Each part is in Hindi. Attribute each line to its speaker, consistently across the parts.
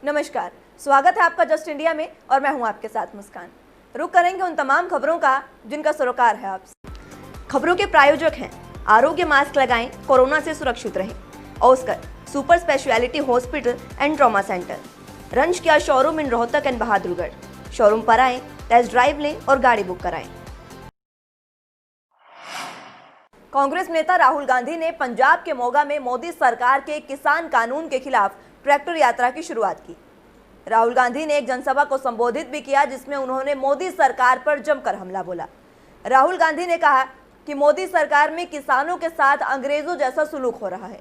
Speaker 1: नमस्कार, स्वागत है आपका जस्ट इंडिया में और मैं हूं आपके साथ मुस्कान। रुक करेंगे उन तमाम खबरों का जिनका सरोकार है आपसे। खबरों के प्रायोजक हैं आरोग्य मास्क लगाएं, कोरोना से सुरक्षित रहें। Oscar super speciality hospital and trauma centre, रंज किया showroom in Rohtak and Bahadurgarh. Showroom पर आएं, टेस्ट ड्राइव लें और गाड़ी बुक कराएं। कांग्रेस नेता राहुल गांधी ने पंजाब के मोगा में मोदी सरकार के किसान कानून के खिलाफ ट्रैक्टर यात्रा की शुरुआत की। राहुल गांधी ने एक जनसभा को संबोधित भी किया जिसमें उन्होंने मोदी सरकार पर जमकर हमला बोला। राहुल गांधी ने कहा कि मोदी सरकार में किसानों के साथ अंग्रेजों जैसा सुलूक हो रहा है।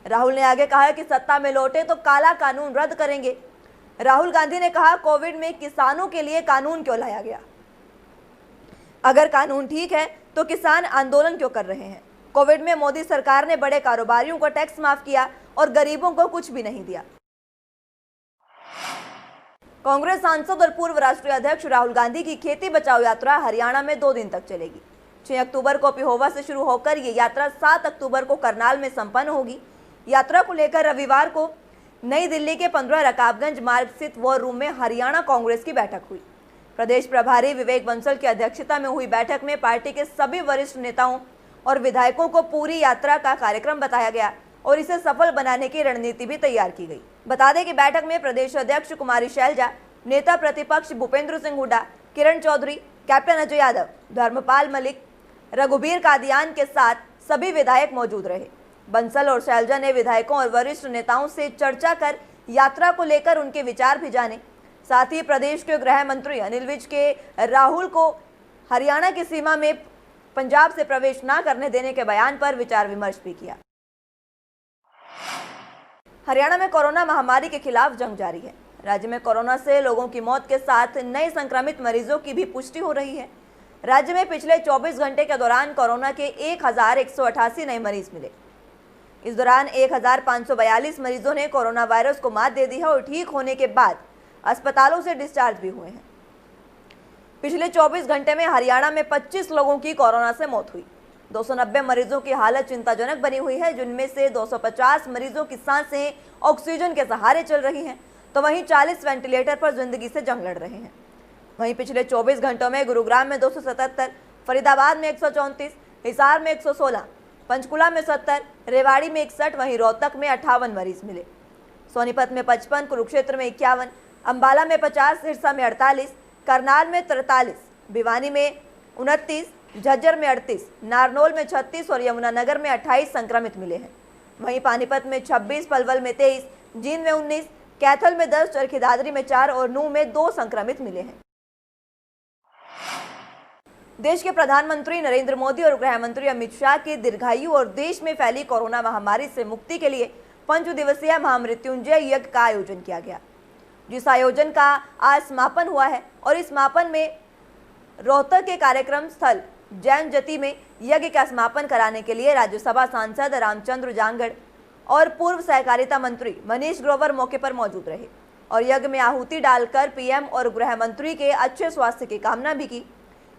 Speaker 1: राहुल ने आगे कहा कि सत्ता में लौटे तो काला कानून रद्द करेंगे। राहुल गांधी ने कहा, कोविड में किसानों के लिए कानून क्यों लाया गया? अगर कानून ठीक है तो किसान आंदोलन क्यों कर रहे हैं? कोविड में मोदी सरकार ने बड़े कारोबारियों को टैक्स माफ किया और गरीबों को कुछ भी नहीं दिया। कांग्रेस सांसद और पूर्व राष्ट्रीय अध्यक्ष राहुल गांधी की खेती बचाओ यात्रा हरियाणा में 2 दिन तक चलेगी। 6 अक्टूबर को पिहोवा से शुरू होकर ये यात्रा 7 अक्टूबर को करनाल में संपन्न होगी। यात्रा को लेकर रविवार को नई दिल्ली के 15 रकाबगंज मार्ग स्थित वॉर रूम में हरियाणा कांग्रेस की बैठक हुई। प्रदेश प्रभारी विवेक बंसल की अध्यक्षता में हुई बैठक में पार्टी के सभी वरिष्ठ नेताओं और विधायकों को पूरी यात्रा का कार्यक्रम बताया गया और इसे सफल बनाने की रणनीति भी तैयार की गई। बता दें कि बैठक में प्रदेश अध्यक्ष कुमारी शैलजा, नेता प्रतिपक्ष भूपेंद्र सिंह हुड्डा, किरण चौधरी, कैप्टन अजय यादव, धर्मपाल मलिक, रघुबीर कादियान के साथ सभी विधायक मौजूद रहे। बंसल और शैलजा ने विधायकों और वरिष्ठ नेताओं से चर्चा कर यात्रा को लेकर उनके विचार भी जाने। साथ ही प्रदेश के गृह मंत्री अनिल विज के राहुल को हरियाणा की सीमा में पंजाब से प्रवेश न करने देने के बयान पर विचार विमर्श भी किया। हरियाणा में कोरोना महामारी के खिलाफ जंग जारी है। राज्य में कोरोना से लोगों की मौत के साथ नए संक्रमित मरीजों की भी पुष्टि हो रही है। राज्य में पिछले 24 घंटे के दौरान कोरोना के 1188 नए मरीज मिले। इस दौरान 1542 मरीजों ने कोरोना वायरस को मात दे दी है और ठीक होने के बाद अस्पतालों से डिस्चार्ज भी हुए हैं। पिछले 24 घंटे में हरियाणा में 25 लोगों की कोरोना से मौत हुई। 290 मरीजों की हालत चिंताजनक बनी हुई है, जिनमें से 250 मरीजों की सांसें ऑक्सीजन के सहारे चल रही हैं, तो वहीं 40 वेंटिलेटर पर जिंदगी से जंग लड़ रहे हैं। वहीं पिछले 24 घंटों में गुरुग्राम में 277, फरीदाबाद में 134, हिसार में 116, पंचकुला में 70, रेवाड़ी में 61, वहीं रोहतक में 58 मरीज मिले। सोनीपत में 55, कुरुक्षेत्र में 51, अंबाला में 50, सिरसा में 48, करनाल में 43, भिवानी में 29, झज्जर में 38, नारनौल में 36 और यमुनानगर में 28 संक्रमित मिले हैं। वहीं पानीपत में 26, पलवल में 23, जींद में 19, कैथल में 10, चरखी दादरी में 4 और नूंह में 2 संक्रमित मिले हैं। देश के प्रधानमंत्री नरेंद्र मोदी और गृह मंत्री अमित शाह की दीर्घायु और देश में फैली कोरोना महामारी से मुक्ति के लिए 5 दिवसीय महामृत्युंजय यज्ञ का आयोजन किया गया, जिस आयोजन का आज समापन हुआ है। और इस समापन में रोहतक के कार्यक्रम स्थल जैन जती में यज्ञ का समापन कराने के लिए राज्यसभा सांसद रामचंद्र जांगड़ और पूर्व सहकारिता मंत्री मनीष ग्रोवर मौके पर मौजूद रहे और यज्ञ में आहुति डालकर पीएम और गृह मंत्री के अच्छे स्वास्थ्य की कामना भी की।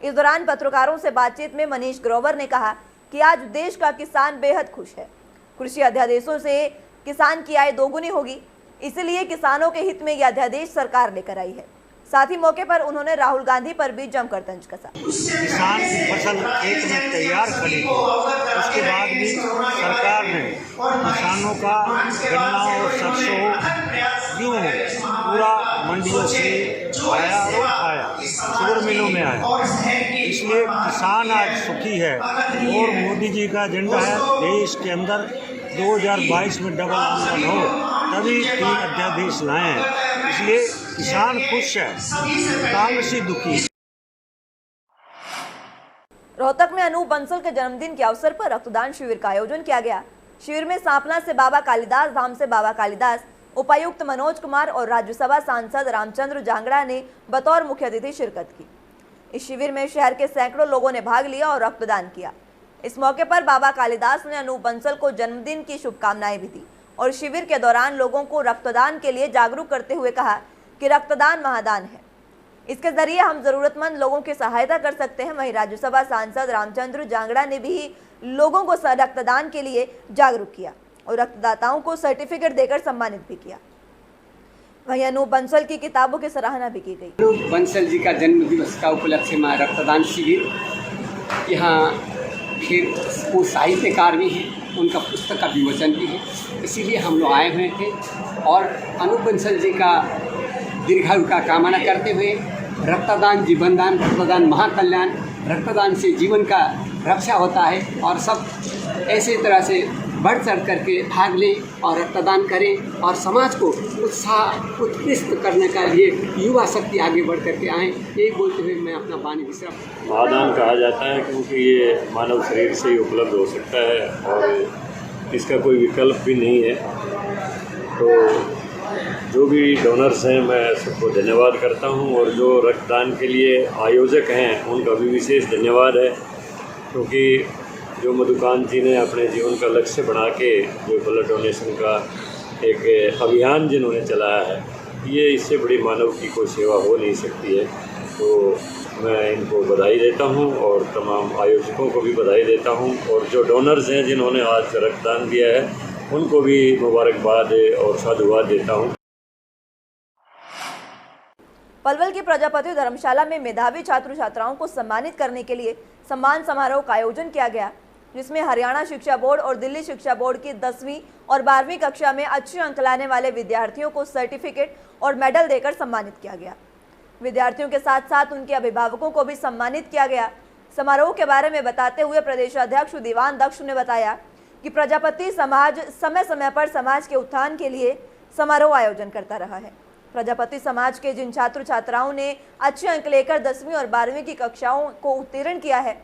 Speaker 1: इस दौरान पत्रकारों से बातचीत में मनीष ग्रोवर ने कहा कि आज देश का किसान बेहद खुश है। कृषि अध्यादेशों से किसान की आय दोगुनी होगी, इसलिए किसानों के हित में यह अध्यादेश सरकार लेकर आई है। साथ ही मौके पर उन्होंने राहुल गांधी पर भी जमकर तंज कसा।
Speaker 2: किसान की फसल खेत में तैयार खड़ी थी, उसके बाद भी सरकार ने किसानों का गन्ना और सरसों यूँ पूरा मंडियों से आया और खाया, शुगर मिलों में आया। इसलिए किसान आज सुखी है और मोदी जी का एजेंडा है देश के अंदर 2022 में डबल आमदन हो, तभी 3 अध्यादेश लाए हैं। इसलिए किसान खुश है, कांग्रेसी दुखी है।
Speaker 1: रोहतक में अनूप बंसल के जन्मदिन के अवसर पर रक्तदान शिविर का आयोजन किया गया। शिविर में सांपला से बाबा कालिदास धाम से बाबा कालिदास, उपायुक्त मनोज कुमार और राज्यसभा सांसद रामचंद्र जांगड़ा ने बतौर मुख्य अतिथि शिरकत की। इस शिविर में शहर के सैकड़ों लोगों ने भाग लिया और रक्तदान किया। इस मौके पर बाबा कालिदास ने अनूप बंसल को जन्मदिन की शुभकामनाएं भी दी और शिविर के दौरान लोगों को रक्तदान के लिए जागरूक करते हुए कहा कि रक्तदान महादान है, इसके जरिए हम जरूरतमंद लोगों की सहायता कर सकते हैं। वहीं राज्यसभा सांसद रामचंद्र जांगड़ा ने भी लोगों को रक्तदान के लिए जागरूक किया और रक्तदाताओं को सर्टिफिकेट देकर सम्मानित भी किया। वहीं अनूप बंसल की किताबों की सराहना भी की गई।
Speaker 3: अनूप बंसल जी का जन्म दिवस का उपलक्ष्य में रक्तदान शिविर यहाँ, फिर वो साहित्यकार भी हैं, उनका पुस्तक का विमोचन भी है, इसीलिए हम लोग आए हुए थे। और अनूप बंसल जी का दीर्घायु का कामना करते हुए रक्तदान जीवनदान, रक्तदान महाकल्याण, रक्तदान से जीवन का रक्षा होता है और सब ऐसे तरह से बढ़ चढ़ करके भाग लें और रक्तदान करें और समाज को उत्कृष्ट करने का लिए युवा शक्ति आगे बढ़ करके आएँ। यही बोलते हुए मैं अपना वाणी विश्राम।
Speaker 4: महादान कहा जाता है क्योंकि ये मानव शरीर से ही उपलब्ध हो सकता है और इसका कोई विकल्प भी नहीं है। तो जो भी डोनर्स हैं मैं सबको धन्यवाद करता हूं और जो रक्तदान के लिए आयोजक हैं उनका भी विशेष धन्यवाद है, क्योंकि जो मधुकांत जी ने अपने जीवन का लक्ष्य बना के जो ब्लड डोनेशन का एक अभियान जिन्होंने चलाया है, ये इससे बड़ी मानव की कोई सेवा हो नहीं सकती है। तो मैं इनको बधाई देता हूं और तमाम आयोजकों को भी बधाई देता हूं और जो डोनर्स हैं जिन्होंने आज रक्तदान दिया है उनको भी मुबारकबाद और साधुवाद देता हूं।
Speaker 1: पलवल की प्रजापति धर्मशाला में मेधावी छात्र छात्राओं को सम्मानित करने के लिए सम्मान समारोह का आयोजन किया गया, जिसमें हरियाणा शिक्षा बोर्ड और दिल्ली शिक्षा बोर्ड की 10वीं और 12वीं कक्षा में अच्छे अंक लाने वाले विद्यार्थियों को सर्टिफिकेट और मेडल देकर सम्मानित किया गया। विद्यार्थियों के साथ साथ उनके अभिभावकों को भी सम्मानित किया गया। समारोह के बारे में बताते हुए प्रदेश अध्यक्ष दीवान दक्ष ने बताया कि प्रजापति समाज समय समय पर समाज के उत्थान के लिए समारोह आयोजन करता रहा है। प्रजापति समाज के जिन छात्र छात्राओं ने अच्छे अंक लेकर 10वीं और 12वीं की कक्षाओं को उत्तीर्ण किया है,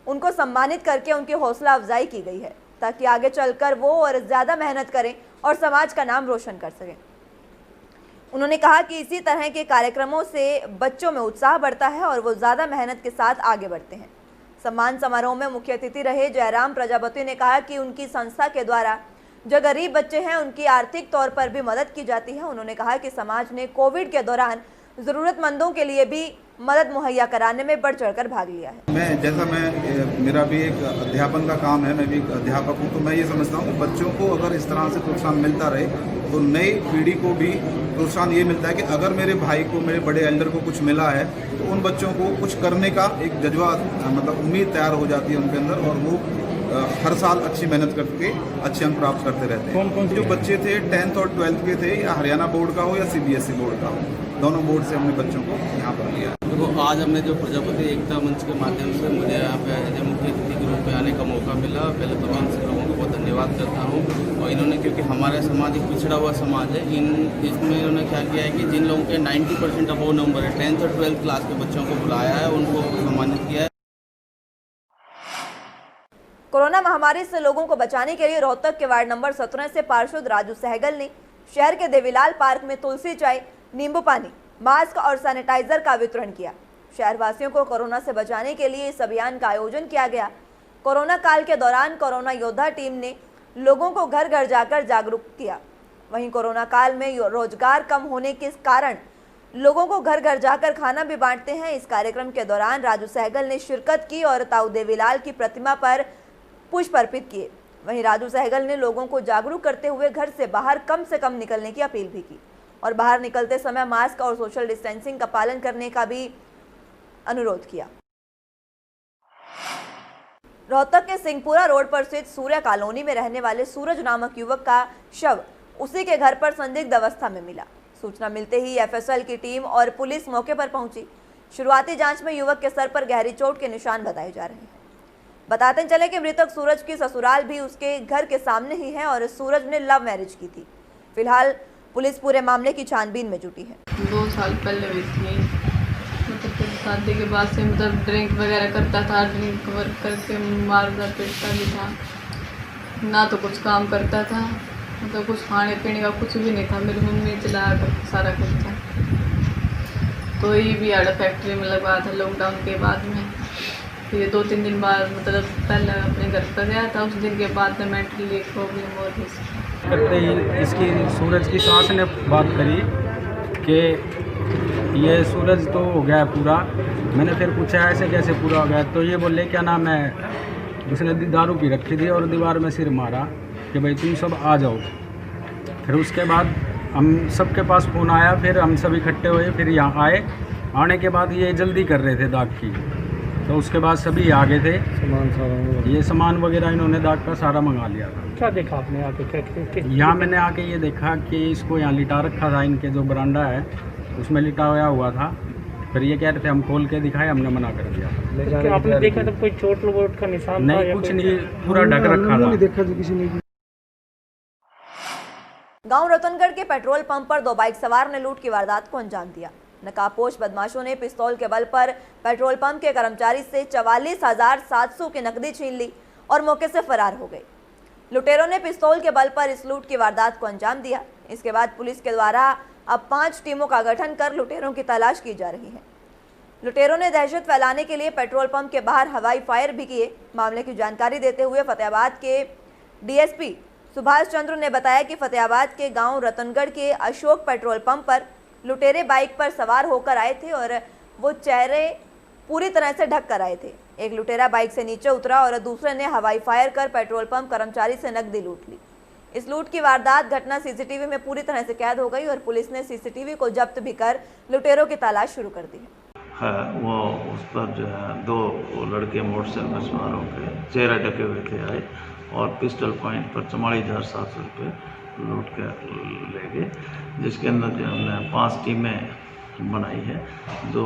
Speaker 1: उनको सम्मानित करके उनकी हौसला अफजाई की गई है, ताकि आगे चलकर वो और ज़्यादा मेहनत करें और समाज का नाम रोशन कर सकें। उन्होंने कहा कि इसी तरह के कार्यक्रमों से बच्चों में उत्साह बढ़ता है और वो ज़्यादा मेहनत के साथ आगे बढ़ते हैं। सम्मान समारोह में मुख्य अतिथि रहे जयराम प्रजापति ने कहा कि उनकी संस्था के द्वारा जो गरीब बच्चे हैं उनकी आर्थिक तौर पर भी मदद की जाती है। उन्होंने कहा कि समाज ने कोविड के दौरान ज़रूरतमंदों के लिए भी मदद मुहैया कराने में बढ़ चढ़कर भाग लिया है।
Speaker 5: मेरा भी एक अध्यापन का काम है, मैं भी एक अध्यापक हूँ, तो मैं ये समझता हूँ कि बच्चों को अगर इस तरह से प्रोत्साहन मिलता रहे तो नई पीढ़ी को भी प्रोत्साहन ये मिलता है कि अगर मेरे भाई को, मेरे बड़े एल्डर को कुछ मिला है तो उन बच्चों को कुछ करने का एक जज्बा, मतलब उम्मीद तैयार हो जाती है उनके अंदर और वो हर साल अच्छी मेहनत करके अच्छे अंक प्राप्त करते रहते हैं। कौन जो बच्चे थे 10th और 12th के थे, या हरियाणा बोर्ड का हो या CBSE बोर्ड का हो, दोनों बोर्ड से हमने बच्चों को यहाँ पर लिया।
Speaker 6: देखो, आज हमने जो प्रजापति एकता मंच के माध्यम से मुझे यहाँ पे एज मुख्य अतिथि के रूप में आने का मौका मिला। पहले तो मैं इन सब लोगों को बहुत धन्यवाद करता हूँ। और इन्होंने, क्योंकि हमारा समाज एक पिछड़ा हुआ समाज है, इसमें इन्होंने क्या किया है कि जिन लोगों के 90% अबव नंबर है, 10th और 12th क्लास के बच्चों को बुलाया है, उनको सम्मानित किया है।
Speaker 1: कोरोना महामारी से लोगों को बचाने के लिए रोहतक के वार्ड नंबर 17 से पार्षद राजू सहगल ने शहर के देवीलाल पार्क में तुलसी चाय, नींबू पानी, मास्क और सैनिटाइजर का वितरण किया। शहरवासियों को कोरोना से बचाने के लिए इस अभियान का आयोजन किया गया। कोरोना काल के दौरान कोरोना योद्धा टीम ने लोगों को घर घर जाकर जागरूक किया। वहीं कोरोना काल में रोजगार कम होने के कारण लोगों को घर घर जाकर खाना भी बांटते हैं। इस कार्यक्रम के दौरान राजू सहगल ने शिरकत की और ताऊ देवीलाल की प्रतिमा पर पुष्प अर्पित किए। वहीं राजू सहगल ने लोगों को जागरूक करते हुए घर से बाहर कम से कम निकलने की अपील भी की और बाहर निकलते समय मास्क और सोशल डिस्टेंसिंग का पालन करने का भी अनुरोध किया। रोहतक के सिंहपुरा रोड पर स्थित सूर्य कॉलोनी में रहने वाले सूरज नामक युवक का शव उसी के घर पर संदिग्ध अवस्था में मिला। सूचना मिलते ही FSL की टीम और पुलिस मौके पर पहुंची। शुरुआती जांच में युवक के सर पर गहरी चोट के निशान बताए जा रहे हैं। बताते चले कि मृतक सूरज की ससुराल भी उसके घर के सामने ही है और सूरज ने लव मैरिज की थी। फिलहाल पुलिस पूरे मामले की छानबीन में जुटी है।
Speaker 7: 2 साल पहले हुई थी, मतलब शादी के बाद से मतलब ड्रिंक वगैरह करता था, ड्रिंक करके मारता पीटता भी था, ना तो कुछ काम करता था, मतलब कुछ खाने पीने का कुछ भी नहीं था। मेरी मम्मी चलाया करती सारा खर्चा। तो ये भी आड़ा फैक्ट्री में लगवाया था लॉकडाउन के बाद में। फिर 2-3 दिन बाद, मतलब पहले अपने घर पर गया था, उस दिन के बाद में मेंटली प्रॉब्लम हो रही थी।
Speaker 8: करते ही इसकी सूरज की सास ने बात करी कि ये सूरज तो हो गया पूरा। मैंने फिर पूछा ऐसे कैसे पूरा हो गया, तो ये बोले क्या नाम है, उसने दारू पी रखी थी और दीवार में सिर मारा कि भाई तुम सब आ जाओ। फिर उसके बाद हम सबके पास फ़ोन आया, फिर हम सब इकट्ठे हुए, फिर यहाँ आए। आने के बाद ये जल्दी कर रहे थे दाग की, तो उसके बाद सभी आ गए थे। ये सामान वगैरह इन्होंने दाग का सारा मंगा लिया था।
Speaker 9: क्या देखा आपने आके?
Speaker 8: यहाँ मैंने आके ये देखा कि इसको यहाँ लिटा रखा था, इनके जो बरांडा है उसमें लिटाया हुआ था। फिर ये कह रहे थे हम खोल के दिखाए, हमने मना कर दिया।
Speaker 9: क्या आपने देखा तो कोई चोट वोट का निशान
Speaker 8: नहीं, कुछ नहीं, पूरा ढक रखा था।
Speaker 1: गांव रतनगढ़ के पेट्रोल पंप पर 2 बाइक सवार ने लूट की वारदात को अंजाम दिया। नकाबपोश बदमाशों ने पिस्तौल के बल पर पेट्रोल पंप के कर्मचारी से 44,700 की नकदी छीन ली और मौके से फरार हो गए। लुटेरों ने पिस्तौल के बल पर इस लूट की वारदात को अंजाम दिया। इसके बाद पुलिस के द्वारा अब 5 टीमों का गठन कर लुटेरों की तलाश की जा रही है। लुटेरों ने दहशत फैलाने के लिए पेट्रोल पंप के बाहर हवाई फायर भी किए। मामले की जानकारी देते हुए फतेहाबाद के डीएसपी सुभाष चंद्र ने बताया कि फतेहाबाद के गांव रतनगढ़ के अशोक पेट्रोल पंप पर लुटेरे बाइक पर सवार होकर आए थे और वो चेहरे पूरी तरह से ढक कर आए थे। एक लुटेरा बाइक से नीचे उतरा और दूसरे ने हवाई फायर कर पेट्रोल पंप कर्मचारी से नकदी लूट ली। इस लूट की वारदात घटना सीसीटीवी में पूरी तरह से कैद हो गई और पुलिस ने सीसीटीवी को जब्त भी कर लुटेरों की तलाश शुरू कर दी है।
Speaker 10: वो उस पर जो है 2 लड़के मोटरसाइकिल में सवार होकर चेहरा ढके हुए थे आए और पिस्टल पॉइंट पर 44,700 रुपये लूट कर ले गए, जिसके अंदर जो हमने 5 टीमें बनाई है जो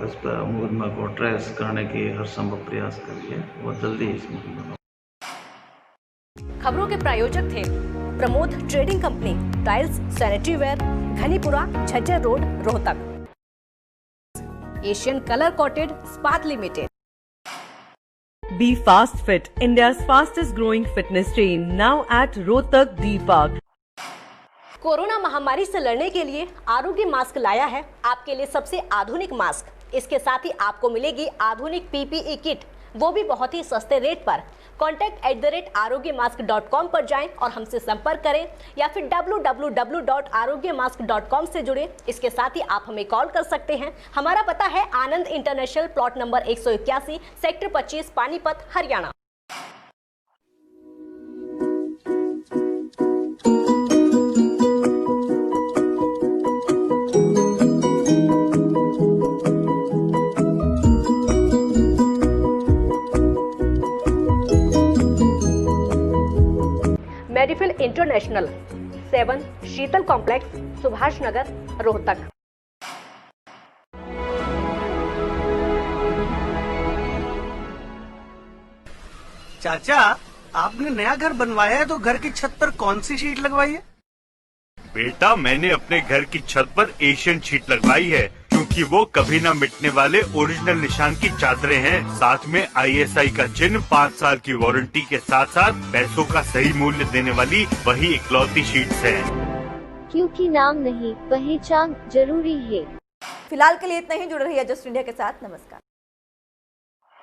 Speaker 10: इस पर मुकदमा को ट्रेस करने की हर संभव प्रयास करिए। वो जल्दी इस मुकदमा।
Speaker 11: खबरों के प्रायोजक थे Pramod trading company, tiles, sanitary ware, Ghanipura, Jhajjar road, Rohtak. Asian colour coated स्पात limited.
Speaker 12: Be Fast Fit, India's fastest growing fitness chain, now at Rohtak D Park.
Speaker 11: Corona महामारी से लड़ने के लिए आरोग्य मास्क लाया है आपके लिए सबसे आधुनिक मास्क। इसके साथ ही आपको मिलेगी आधुनिक पीपीई किट, वो भी बहुत ही सस्ते रेट पर। contact@arogyamask.com पर जाएं और हमसे संपर्क करें या फिर www.arogyamask.com से जुड़े। इसके साथ ही आप हमें कॉल कर सकते हैं। हमारा पता है Anand international, plot number 181, sector 25, Panipat, Haryana. Medifil international, 7 Sheetal complex, Subhash Nagar, Rohtak.
Speaker 13: चाचा, आपने नया घर बनवाया है तो घर की छत पर कौन सी शीट लगवाई है?
Speaker 14: बेटा, मैंने अपने घर की छत पर एशियन शीट लगवाई है क्योंकि वो कभी न मिटने वाले ओरिजिनल निशान की चादरें हैं। साथ में ISI का चिन्ह, 5 साल की वारंटी के साथ साथ पैसों का सही मूल्य देने वाली वही इकलौती शीट्स हैं।
Speaker 15: क्योंकि नाम नहीं, पहचान जरूरी है।
Speaker 1: फिलहाल के लिए इतना ही। जुड़े रहिए जस्ट इंडिया के साथ। नमस्कार।